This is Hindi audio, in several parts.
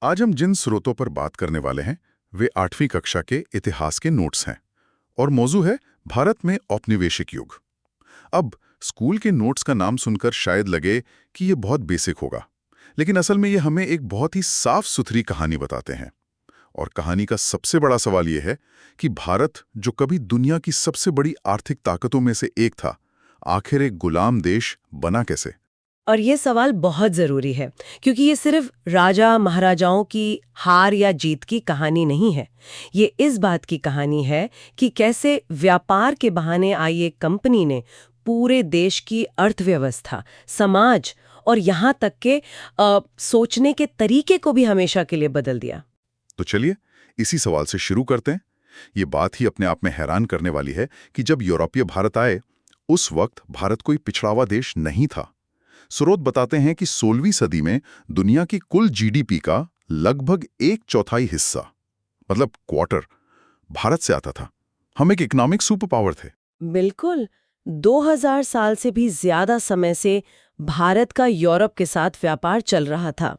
आज हम जिन स्रोतों पर बात करने वाले हैं वे 8वीं कक्षा के इतिहास के नोट्स हैं और मौजू है भारत में औपनिवेशिक युग। अब स्कूल के नोट्स का नाम सुनकर शायद लगे कि ये बहुत बेसिक होगा, लेकिन असल में ये हमें एक बहुत ही साफ सुथरी कहानी बताते हैं। और कहानी का सबसे बड़ा सवाल ये है कि भारत, जो कभी दुनिया की सबसे बड़ी आर्थिक ताकतों में से एक था, आखिर एक गुलाम देश बना कैसे। और ये सवाल बहुत ज़रूरी है क्योंकि ये सिर्फ राजा महाराजाओं की हार या जीत की कहानी नहीं है। ये इस बात की कहानी है कि कैसे व्यापार के बहाने आई एक कंपनी ने पूरे देश की अर्थव्यवस्था, समाज और यहाँ तक के सोचने के तरीके को भी हमेशा के लिए बदल दिया। तो चलिए इसी सवाल से शुरू करते हैं। ये बात ही अपने आप में हैरान करने वाली है कि जब यूरोपीय भारत आए, उस वक्त भारत कोई पिछड़ा हुआ देश नहीं था। स्रोत बताते हैं कि 16वीं सदी में दुनिया की कुल जीडीपी का लगभग 1/4 हिस्सा, मतलब क्वार्टर, भारत से आता था। हम एक इकोनॉमिक सुपर पावर थे। बिल्कुल। 2000 साल से भी ज्यादा समय से भारत का यूरोप के साथ व्यापार चल रहा था।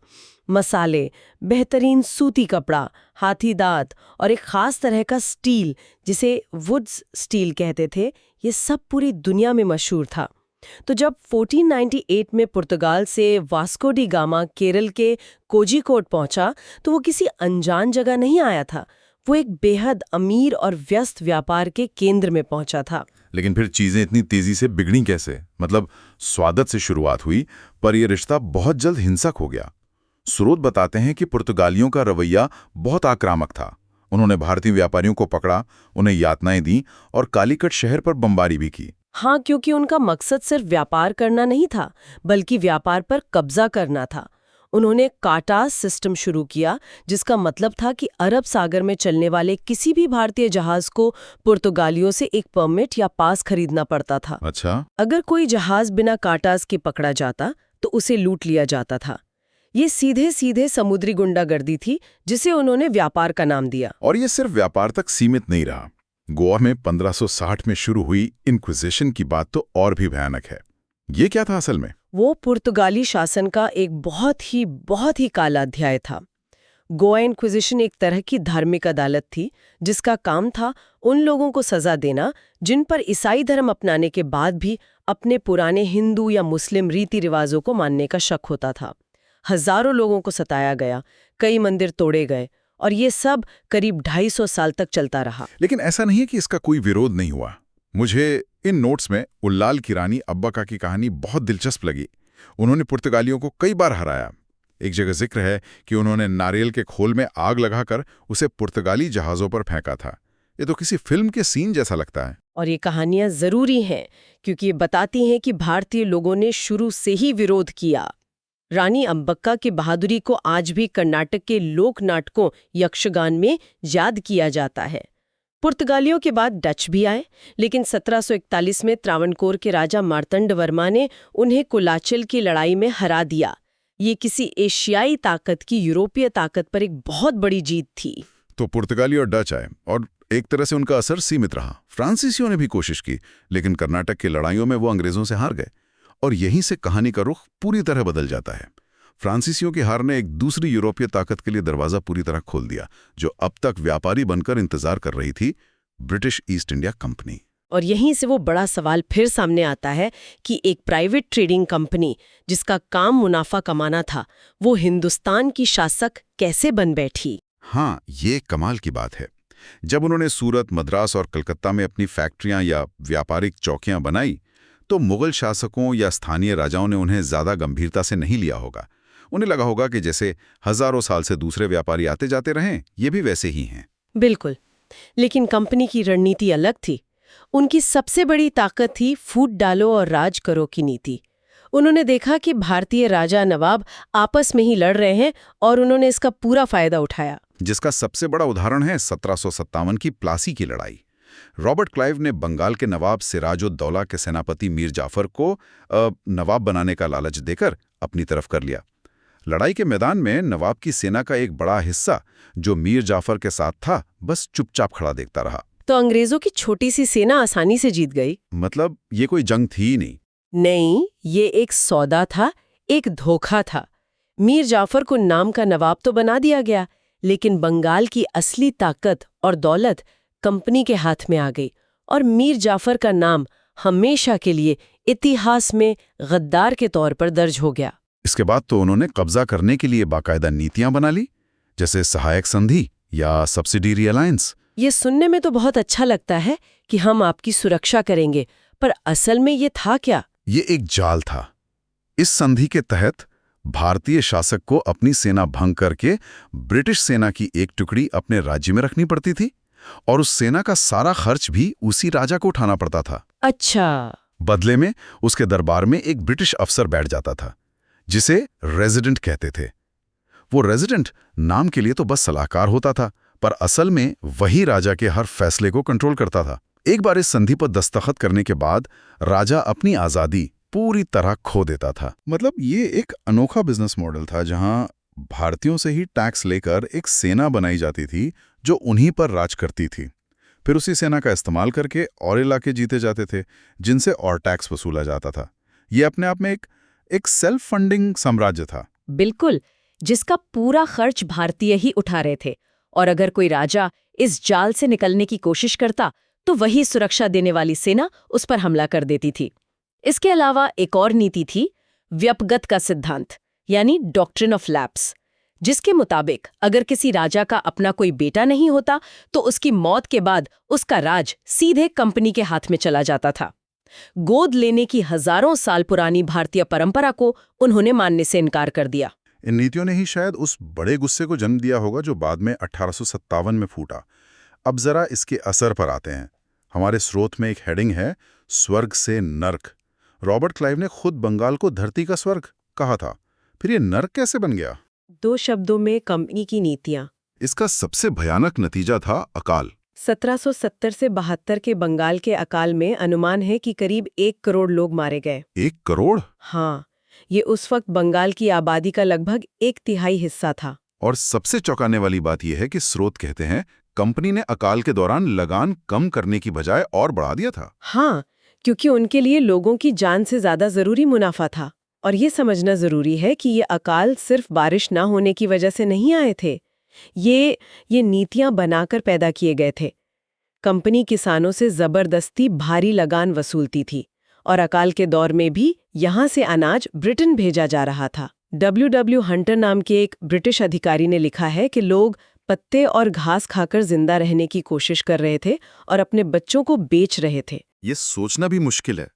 मसाले, बेहतरीन सूती कपड़ा, हाथी दांत और एक खास तरह का स्टील, जिसे वुड्स स्टील कहते थे, ये सब पूरी दुनिया में मशहूर था। तो जब 1498 में पुर्तगाल से वास्को डी गामा केरल के कोझिकोड पहुंचा, तो वो किसी अनजान जगह नहीं आया था। वो एक बेहद अमीर और व्यस्त व्यापार के केंद्र में पहुंचा था। लेकिन फिर चीजें इतनी तेजी से बिगड़ी कैसे? मतलब स्वागत से शुरुआत हुई, पर यह रिश्ता बहुत जल्द हिंसक हो गया। स्रोत बताते हैं कि पुर्तगालियों का रवैया बहुत आक्रामक था। उन्होंने भारतीय व्यापारियों को पकड़ा, उन्हें यातनाएं दी और कालीकट शहर पर बमबारी भी की। हाँ, क्योंकि उनका मकसद सिर्फ व्यापार करना नहीं था, बल्कि व्यापार पर कब्जा करना था। उन्होंने काटास सिस्टम शुरू किया, जिसका मतलब था कि अरब सागर में चलने वाले किसी भी भारतीय जहाज को पुर्तगालियों से एक परमिट या पास खरीदना पड़ता था। अच्छा। अगर कोई जहाज बिना काटास के पकड़ा जाता, तो उसे लूट लिया जाता था। ये सीधे सीधे समुद्री गुंडागर्दी थी, जिसे उन्होंने व्यापार का नाम दिया। और ये सिर्फ व्यापार तक सीमित नहीं रहा। गोवा में 1560 में शुरू हुई इंक्विजिशन की बात तो और भी भयानक है। ये क्या था असल में? वो पुर्तगाली शासन का एक बहुत ही काला अध्याय था। गोवा इंक्विजिशन एक तरह की धार्मिक अदालत थी, जिसका काम था उन लोगों को सजा देना जिन पर ईसाई धर्म अपनाने के बाद भी अपने पुराने हिंदू या मुस्लिम रीति रिवाजों को मानने का शक होता था। हजारों लोगों को सताया गया, कई मंदिर तोड़े गए, और ये सब करीब 250 साल तक चलता रहा। लेकिन ऐसा नहीं है कि इसका कोई विरोध नहीं हुआ। मुझे इन नोट्स में उल्लाल की रानी अब्बका की कहानी बहुत दिलचस्प लगी। उन्होंने पुर्तगालियों को कई बार हराया। एक जगह जिक्र है कि उन्होंने नारियल के खोल में आग लगाकर उसे पुर्तगाली जहाज़ों पर फेंका था। ये तो किसी फिल्म के सीन जैसा लगता है। और ये कहानियां जरूरी हैं क्योंकि ये बताती हैं कि भारतीय लोगों ने शुरू से ही विरोध किया। रानी अम्बक्का की बहादुरी को आज भी कर्नाटक के लोक नाटकों, यक्षगान में याद किया जाता है। पुर्तगालियों के बाद डच भी आए, लेकिन 1741 में त्रावणकोर के राजा मार्तंड वर्मा ने उन्हें कुलाचल की लड़ाई में हरा दिया। ये किसी एशियाई ताकत की यूरोपीय ताकत पर एक बहुत बड़ी जीत थी। तो पुर्तगाली और डच आए और एक तरह से उनका असर सीमित रहा। फ्रांसीसियों ने भी कोशिश की, लेकिन कर्नाटक की लड़ाइयों में वो अंग्रेजों से हार गए और यहीं से कहानी का रुख पूरी तरह बदल जाता है। फ्रांसीसियों की हार ने एक दूसरी यूरोपीय ताकत के लिए दरवाजा पूरी तरह खोल दिया, जो अब तक व्यापारी बनकर इंतजार कर रही थी, ब्रिटिश ईस्ट इंडिया कंपनी। और यहीं से वो बड़ा सवाल फिर सामने आता है कि एक प्राइवेट ट्रेडिंग कंपनी जिसका काम मुनाफा कमाना था, वो हिंदुस्तान की शासक कैसे बन बैठी? हाँ, ये कमाल की बात है। जब उन्होंने सूरत, मद्रास और कलकत्ता में अपनी फैक्ट्रियां या व्यापारिक चौकियां बनाई, तो मुगल शासकों या स्थानीय राजाओं ने उन्हें ज्यादा गंभीरता से नहीं लिया होगा। उन्हें लगा होगा कि जैसे हजारों साल से दूसरे व्यापारी आते जाते रहें, ये भी वैसे ही हैं। बिल्कुल। लेकिन कंपनी की रणनीति अलग थी। उनकी सबसे बड़ी ताकत थी फूट डालो और राज करो की नीति। उन्होंने देखा कि भारतीय राजा नवाब आपस में ही लड़ रहे हैं और उन्होंने इसका पूरा फायदा उठाया। जिसका सबसे बड़ा उदाहरण है 1757 की प्लासी की लड़ाई। रॉबर्ट क्लाइव ने बंगाल के नवाब सिराजुद्दौला के सेनापति मीर जाफर को नवाब बनाने का लालच देकर अपनी तरफ कर लिया। लड़ाई के मैदान में नवाब की सेना का एक बड़ा हिस्सा, जो मीर जाफर के साथ था, बस चुपचाप खड़ा देखता रहा। तो अंग्रेजों की छोटी सी सेना आसानी से जीत गई। मतलब ये कोई जंग थी ही नहीं। नहीं, ये एक सौदा था, एक धोखा था। मीर जाफर को नाम का नवाब तो बना दिया गया, लेकिन बंगाल की असली ताकत और दौलत कंपनी के हाथ में आ गई और मीर जाफर का नाम हमेशा के लिए इतिहास में गद्दार के तौर पर दर्ज हो गया। इसके बाद तो उन्होंने कब्जा करने के लिए बाकायदा नीतियां बना ली, जैसे सहायक संधि या सब्सिडरी अलायंस। ये सुनने में तो बहुत अच्छा लगता है कि हम आपकी सुरक्षा करेंगे, पर असल में ये था क्या? ये एक जाल था। इस संधि के तहत भारतीय शासक को अपनी सेना भंग करके ब्रिटिश सेना की एक टुकड़ी अपने राज्य में रखनी पड़ती थी और उस सेना का सारा खर्च भी उसी राजा को उठाना पड़ता था। अच्छा। बदले में उसके दरबार में एक ब्रिटिश अफसर बैठ जाता था, जिसे रेजिडेंट कहते थे। वो रेजिडेंट नाम के लिए तो बस सलाहकार होता था, पर असल में वही राजा के हर फैसले को कंट्रोल करता था। एक बार इस संधि पर दस्तखत करने के बाद राजा अपनी आज़ादी पूरी तरह खो देता था। मतलब ये एक अनोखा बिजनेस मॉडल था, जहां भारतीयों से ही टैक्स लेकर एक सेना बनाई जाती थी जो उन्हीं पर राज करती थी। फिर उसी सेना का इस्तेमाल करके और इलाके जीते जाते थे, जिनसे और टैक्स वसूला जाता था। ये अपने आप में एक सेल्फ फंडिंग साम्राज्य था। बिल्कुल, जिसका पूरा खर्च भारतीय ही उठा रहे थे, और अगर कोई राजा इस जाल से निकलने की कोशिश करता तो वही सुरक्षा देने वाली सेना उस पर हमला कर देती थी। इसके अलावा एक और नीति थी, व्यपगत का सिद्धांत, यानी डॉक्ट्रिन ऑफ लैप्स, जिसके मुताबिक अगर किसी राजा का अपना कोई बेटा नहीं होता तो उसकी मौत के बाद उसका राज सीधे कंपनी के हाथ में चला जाता था। गोद लेने की हजारों साल पुरानी भारतीय परंपरा को उन्होंने मानने से इनकार कर दिया। इन नीतियों ने ही शायद उस बड़े गुस्से को जन्म दिया होगा जो बाद में 1857 में फूटा। अब जरा इसके असर पर आते हैं। हमारे स्रोत में एक हेडिंग है, स्वर्ग से नर्क। रॉबर्ट क्लाइव ने खुद बंगाल को धरती का स्वर्ग कहा था, फिर ये नर्क कैसे बन गया? 2 शब्दों में कंपनी की नीतियां। इसका सबसे भयानक नतीजा था अकाल। 1770 से 72 के बंगाल के अकाल में अनुमान है कि करीब 1 करोड़ लोग मारे गए। 1 करोड़? हाँ, ये उस वक्त बंगाल की आबादी का लगभग 1/3 हिस्सा था। और सबसे चौंकाने वाली बात यह है कि स्रोत कहते हैं कंपनी ने अकाल के दौरान लगान कम करने की बजाय और बढ़ा दिया था। हाँ, क्योंकि उनके लिए लोगों की जान से ज्यादा जरूरी मुनाफा था। और ये समझना जरूरी है कि ये अकाल सिर्फ बारिश ना होने की वजह से नहीं आए थे। ये नीतियां बनाकर पैदा किए गए थे। कंपनी किसानों से जबरदस्ती भारी लगान वसूलती थी और अकाल के दौर में भी यहां से अनाज ब्रिटेन भेजा जा रहा था। W. हंटर नाम के एक ब्रिटिश अधिकारी ने लिखा है कि लोग पत्ते और घास खाकर जिंदा रहने की कोशिश कर रहे थे और अपने बच्चों को बेच रहे थे। ये सोचना भी मुश्किल है।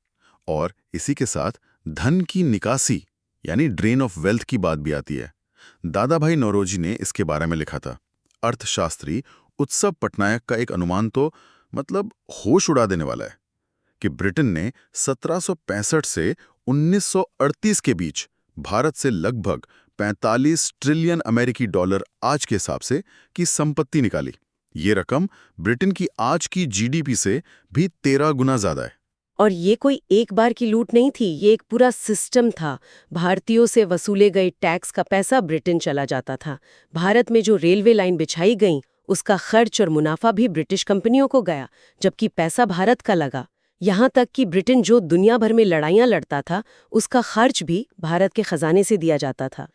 और इसी के साथ धन की निकासी यानी ड्रेन ऑफ वेल्थ की बात भी आती है। दादा भाई नौरोजी ने इसके बारे में लिखा था। अर्थशास्त्री उत्सव पटनायक का एक अनुमान तो मतलब होश उड़ा देने वाला है कि ब्रिटेन ने 1765 से 1938 के बीच भारत से लगभग 45 ट्रिलियन अमेरिकी डॉलर आज के हिसाब से की संपत्ति निकाली। ये रकम ब्रिटेन की आज की जीडीपी से भी 13 गुना ज्यादा है। और ये कोई एक बार की लूट नहीं थी, ये एक पूरा सिस्टम था। भारतीयों से वसूले गए टैक्स का पैसा ब्रिटेन चला जाता था। भारत में जो रेलवे लाइन बिछाई गई उसका खर्च और मुनाफा भी ब्रिटिश कंपनियों को गया, जबकि पैसा भारत का लगा। यहाँ तक कि ब्रिटेन जो दुनिया भर में लड़ाइयाँ लड़ता था उसका खर्च भी भारत के खजाने से दिया जाता था।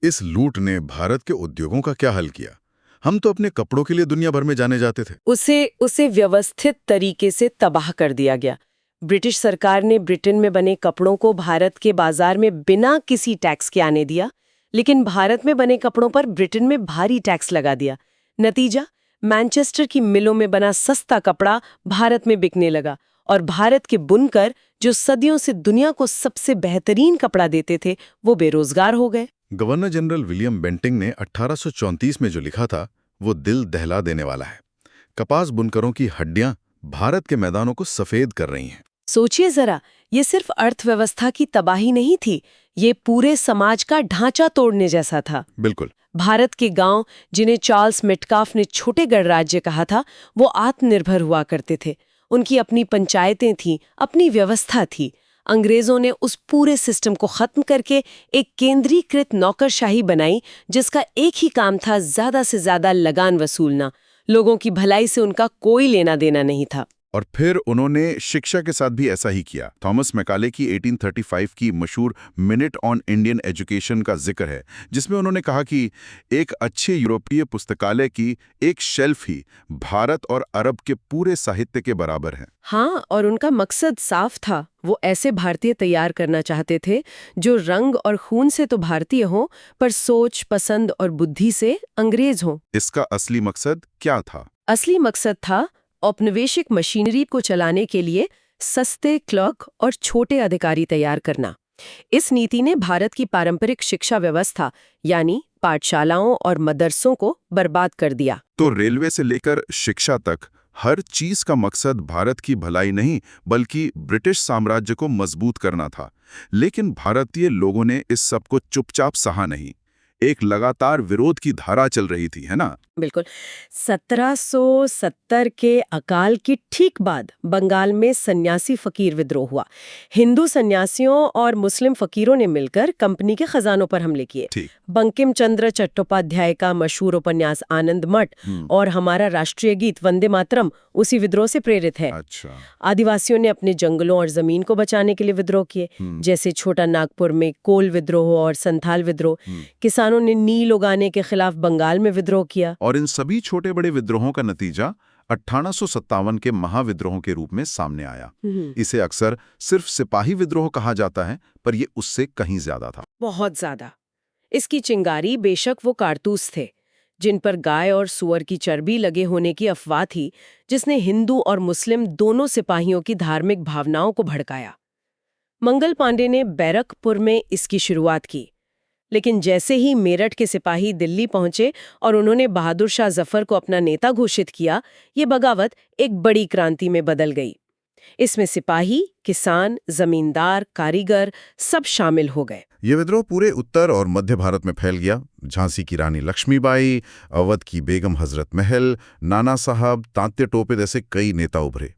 इस लूट ने भारत के उद्योगों का क्या हाल किया? हम तो अपने कपड़ों के लिए दुनिया भर में जाने जाते थे। उसे व्यवस्थित तरीके से तबाह कर दिया गया। ब्रिटिश सरकार ने ब्रिटेन में बने कपड़ों को भारत के बाजार में बिना किसी टैक्स के आने दिया, लेकिन भारत में बने कपड़ों पर ब्रिटेन में भारी टैक्स लगा दिया। नतीजा, मैनचेस्टर की मिलों में बना सस्ता कपड़ा भारत में बिकने लगा और भारत के बुनकर जो सदियों से दुनिया को सबसे बेहतरीन कपड़ा देते थे वो बेरोजगार हो गए। गवर्नर जनरल विलियम बेंटिंग ने 1834 में जो लिखा था वो दिल दहला देने वाला है। कपास बुनकरों की हड्डियां भारत के मैदानों को सफेद कर रही हैं। सोचिए जरा, ये सिर्फ अर्थव्यवस्था की तबाही नहीं थी, ये पूरे समाज का ढांचा तोड़ने जैसा था। बिल्कुल। भारत के गांव, जिन्हें चार्ल्स मेटकाफ ने छोटे गणराज्य कहा था, वो आत्मनिर्भर हुआ करते थे। उनकी अपनी पंचायतें थीं, अपनी व्यवस्था थी। अंग्रेजों ने उस पूरे सिस्टम को खत्म करके एक केंद्रीकृत नौकरशाही बनाई, जिसका एक ही काम था ज्यादा से ज्यादा लगान वसूलना। लोगों की भलाई से उनका कोई लेना देना नहीं था। और फिर उन्होंने शिक्षा के साथ भी ऐसा ही किया। थॉमस मैकाले की 1835 की मशहूर मिनट ऑन इंडियन एजुकेशन का जिक्र है, जिसमें उन्होंने कहा कि एक अच्छे यूरोपीय पुस्तकालय की एक शेल्फ ही भारत और अरब के पूरे साहित्य के बराबर है। हाँ, और उनका मकसद साफ था। वो ऐसे भारतीय तैयार करना चाहते थे जो रंग और खून से तो भारतीय हों, पर सोच, पसंद और बुद्धि से अंग्रेज हों। इसका असली मकसद क्या था? असली मकसद था औपनिवेशिक मशीनरी को चलाने के लिए सस्ते क्लर्क और छोटे अधिकारी तैयार करना। इस नीति ने भारत की पारंपरिक शिक्षा व्यवस्था यानी पाठशालाओं और मदरसों को बर्बाद कर दिया। तो रेलवे से लेकर शिक्षा तक हर चीज का मकसद भारत की भलाई नहीं, बल्कि ब्रिटिश साम्राज्य को मजबूत करना था। लेकिन भारतीय लोगों ने इस सब को चुपचाप सहा नहीं। एक लगातार विरोध की धारा चल रही थी, है ना? बिल्कुल। 1770 के अकाल के ठीक बाद बंगाल में सन्यासी फकीर विद्रोह हुआ। हिंदू सन्यासियों और मुस्लिम फकीरों ने मिलकर कंपनी के खजानों पर हमले किए। ठीक। बंकिम चंद्र चट्टोपाध्याय का मशहूर उपन्यास आनंद मठ और हमारा राष्ट्रीय गीत वंदे मातरम उसी विद्रोह से प्रेरित है। अच्छा। आदिवासियों ने अपने जंगलों और जमीन को बचाने के लिए विद्रोह किए, जैसे छोटा नागपुर में कोल विद्रोह और संथाल विद्रोह। किसानों ने नील उगाने के खिलाफ बंगाल में विद्रोह किया। और इन सभी छोटे बड़े विद्रोहों का नतीजा 1857 के महाविद्रोह के रूप में सामने आया। इसे अक्सर सिर्फ सिपाही विद्रोह कहा जाता है, पर यह उससे कहीं ज्यादा था। बहुत ज्यादा। इसकी चिंगारी बेशक वो कारतूस थे जिन पर गाय और सुअर की चर्बी लगे होने की अफवाह थी, जिसने हिंदू और मुस्लिम दोनों सिपाहियों की धार्मिक भावनाओं को भड़काया। मंगल पांडे ने बैरकपुर में इसकी शुरुआत की, लेकिन जैसे ही मेरठ के सिपाही दिल्ली पहुंचे और उन्होंने बहादुर शाह जफर को अपना नेता घोषित किया, ये बगावत एक बड़ी क्रांति में बदल गई। इसमें सिपाही, किसान, जमींदार, कारीगर सब शामिल हो गए। ये विद्रोह पूरे उत्तर और मध्य भारत में फैल गया। झांसी की रानी लक्ष्मीबाई, अवध की बेगम हजरत महल, नाना साहब, तात्या टोपे जैसे कई नेता उभरे।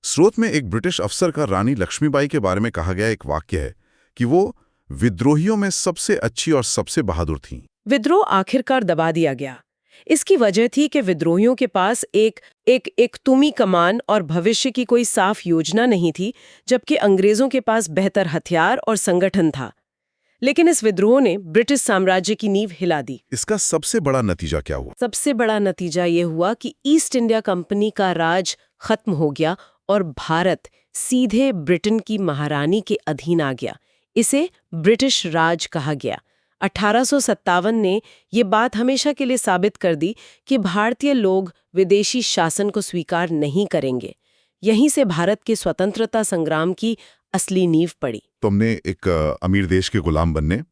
स्रोत में एक ब्रिटिश अफसर का रानी लक्ष्मीबाई के बारे में कहा गया एक वाक्य है कि वो विद्रोहियों में सबसे अच्छी और सबसे बहादुर थीं। विद्रोह आखिरकार दबा दिया गया। इसकी वजह थी कि विद्रोहियों के पास एक तुमी कमान और भविष्य की कोई साफ योजना नहीं थी, जबकि अंग्रेजों के पास बेहतर हथियार और संगठन था। लेकिन इस विद्रोह ने ब्रिटिश साम्राज्य की नींव हिला दी। इसका सबसे बड़ा नतीजा क्या हुआ? सबसे बड़ा नतीजा ये हुआ कि ईस्ट इंडिया कंपनी का राज खत्म हो गया और भारत सीधे ब्रिटेन की महारानी के अधीन आ गया। इसे ब्रिटिश राज कहा गया। 1857 ने ये बात हमेशा के लिए साबित कर दी कि भारतीय लोग विदेशी शासन को स्वीकार नहीं करेंगे। यहीं से भारत के स्वतंत्रता संग्राम की असली नींव पड़ी। तुमने एक अमीर देश के गुलाम बनने,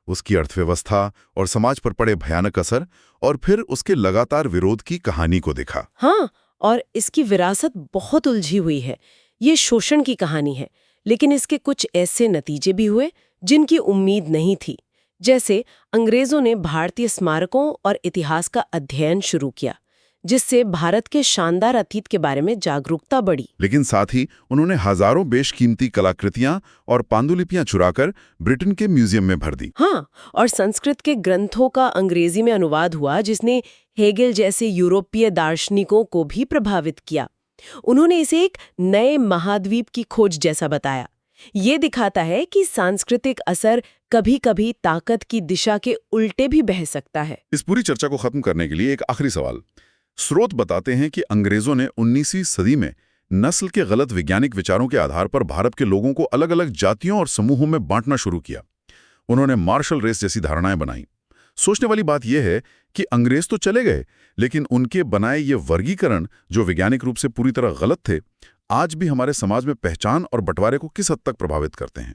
उसकी अर्थव्यवस्था और समाज पर पड़े भयानक असर और फिर उसके लगातार विरोध की कहानी को देखा। हाँ, और इसकी विरासत बहुत उलझी हुई है। ये शोषण की कहानी है, लेकिन इसके कुछ ऐसे नतीजे भी हुए जिनकी उम्मीद नहीं थी। जैसे अंग्रेजों ने भारतीय स्मारकों और इतिहास का अध्ययन शुरू किया, जिससे भारत के शानदार अतीत के बारे में जागरूकता बढ़ी। लेकिन साथ ही उन्होंने हजारों बेशकीमती कलाकृतियां और पांडुलिपियां चुराकर ब्रिटेन के म्यूजियम में भर दी। हाँ, और संस्कृत के ग्रंथों का अंग्रेजी में अनुवाद हुआ, जिसने हेगेल जैसे यूरोपीय दार्शनिकों को भी प्रभावित किया। उन्होंने इसे एक नए महाद्वीप की खोज जैसा बताया। ये दिखाता है कि सांस्कृतिक असर कभी-कभी ताकत की दिशा के उल्टे भी बह सकता है। इस पूरी चर्चा को खत्म करने के लिए एक आखिरी सवाल। स्रोत बताते हैं कि अंग्रेजों ने 19वीं सदी में नस्ल के गलत वैज्ञानिक विचारों के आधार पर भारत के लोगों को अलग अलग जातियों और समूहों में बांटना शुरू किया। उन्होंने मार्शल रेस जैसी धारणाएं बनाई। सोचने वाली बात यह है कि अंग्रेज तो चले गए, लेकिन उनके बनाए ये वर्गीकरण, जो वैज्ञानिक रूप से पूरी तरह गलत थे, आज भी हमारे समाज में पहचान और बंटवारे को किस हद तक प्रभावित करते हैं?